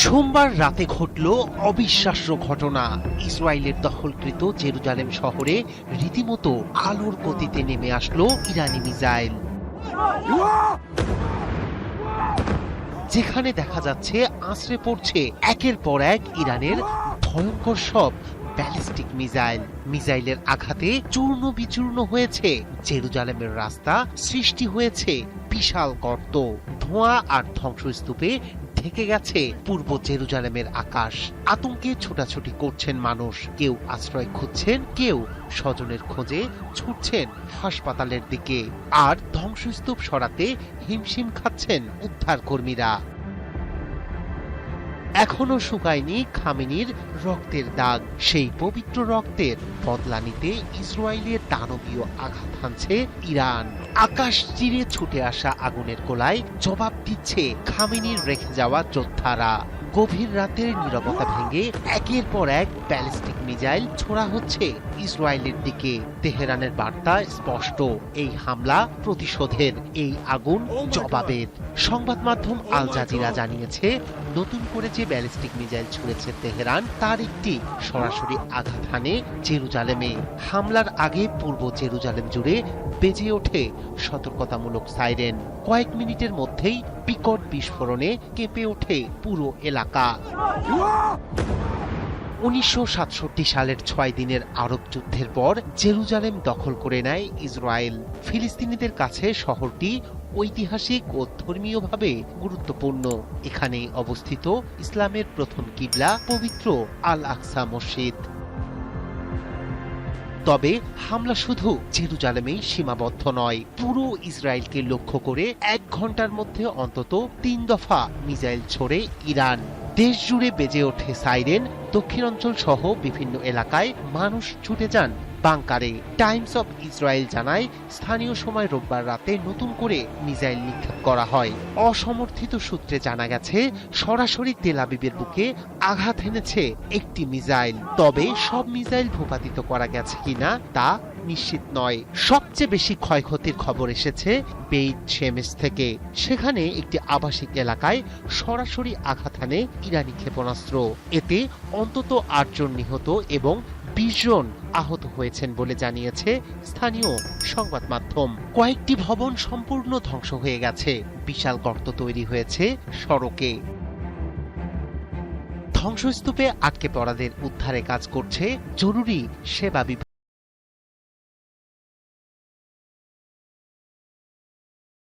সোমবার রাতে ঘটল অবিশ্বাস্য ঘটনা। ইসরায়েলের দখলকৃত জেরুজালেম শহরে রীতিমতো আলোর গতিতে নেমে আসলো ইরানি মিসাইল, যেখানে দেখা যাচ্ছে আছড়ে পড়ছে একের পর এক ইরানের ভয়ঙ্কর সব ব্যালিস্টিক মিসাইল। মিসাইলের আঘাতে চূর্ণ বিচূর্ণ হয়েছে জেরুজালেমের রাস্তা, সৃষ্টি হয়েছে বিশাল গর্ত, ধোঁয়া আর ধ্বংসস্তূপে ঢেকে গেছে পূর্ব জেরুজালেমের আকাশ। আতঙ্কে ছোটাছুটি করছেন মানুষ, কেউ আশ্রয় খুঁজছেন, কেউ স্বজনের খোঁজে ছুটছেন হাসপাতালের দিকে, আর ধ্বংসস্তূপ সরাতে হিমশিম খাচ্ছেন উদ্ধার কর্মীরা। এখনো শুকায়নি খামেনির রক্তের দাগ। সেই পবিত্র রক্তের বদলা নিতে ইসরায়েলের দানবীয় আঘাত হানছে ইরান। আকাশ চিরে ছুটে আসা আগুনের গোলায় জবাব দিচ্ছে খামেনির রেখে যাওয়া যোদ্ধারা। গভীর রাতের নীরবতা ভেঙে একের পর এক ব্যালিস্টিক মিসাইল ছোড়া হচ্ছে ইসরায়েলের দিকে। তেহরানের বার্তা স্পষ্ট, এই হামলা প্রতিশোধের, এই আগুন জবাবের। সংবাদ মাধ্যম আল জাজিরা জানিয়েছে, নতুন করে যে ব্যালিস্টিক মিসাইল ছুড়েছে তেহরান, তার একটি সরাসরি আঘাত হানে জেরুজালেমে। হামলার আগে পূর্ব জেরুজালেম জুড়ে বেজে ওঠে সতর্কতামূলক সাইরেন। কয়েক মিনিটের মধ্যেই বিকট বিস্ফোরণে কেঁপে ওঠে পুরো এলাকা। 1967 সালের 6 দিনের আরব যুদ্ধের পর জেরুজালেম দখল করে নেয় ইসরায়েল। ফিলিস্তিনিদের কাছে শহরটি ঐতিহাসিক ও ধর্মীয়ভাবে গুরুত্বপূর্ণ। এখানে অবস্থিত ইসলামের প্রথম কিবলা পবিত্র আল আকসা মসজিদ। তবে হামলা শুধু জেরুজালেমেই সীমাবদ্ধ নয়। পুরো ইসরায়েলকে লক্ষ্য করে 1 ঘন্টার মধ্যে অন্তত 3 দফা মিসাইল ছোড়ে ইরান। দেশ জুড়ে বেজে ওঠে সাইরেন। দক্ষিণাঞ্চল সহ বিভিন্ন এলাকায় মানুষ ছুটে যান বাংকারে। টাইমস অব ইসরায়েল জানায়, স্থানীয় সময় রোববার রাতে নতুন করে মিসাইল নিক্ষেপ করা হয়। অসমর্থিত সূত্রে জানা গেছে, সরাসরি তেল আবিবের বুকে আঘাত এনেছে একটি মিসাইল। তবে সব মিসাইল ভূপাতিত করা গেছে কিনা তা নিশ্চিত নয়। সবচেয়ে বেশি ক্ষয়ক্ষতির খবর এসেছে বেইত শেমেশ থেকে। সেখানে একটি আবাসিক এলাকায় সরাসরি আঘাত হানে ইরানি ক্ষেপণাস্ত্র। এতে অন্তত 8 জন নিহত এবং 20 জন আহত হয়েছেন বলে জানিয়েছে স্থানীয় সংবাদ মাধ্যম। কয়েকটি ভবন সম্পূর্ণ ধ্বংস হয়ে গেছে, বিশাল গর্ত তৈরি হয়েছে সড়কে। ধ্বংসস্তূপে আটকে পড়াদের উদ্ধারে কাজ করছে জরুরি সেবা বিভাগ।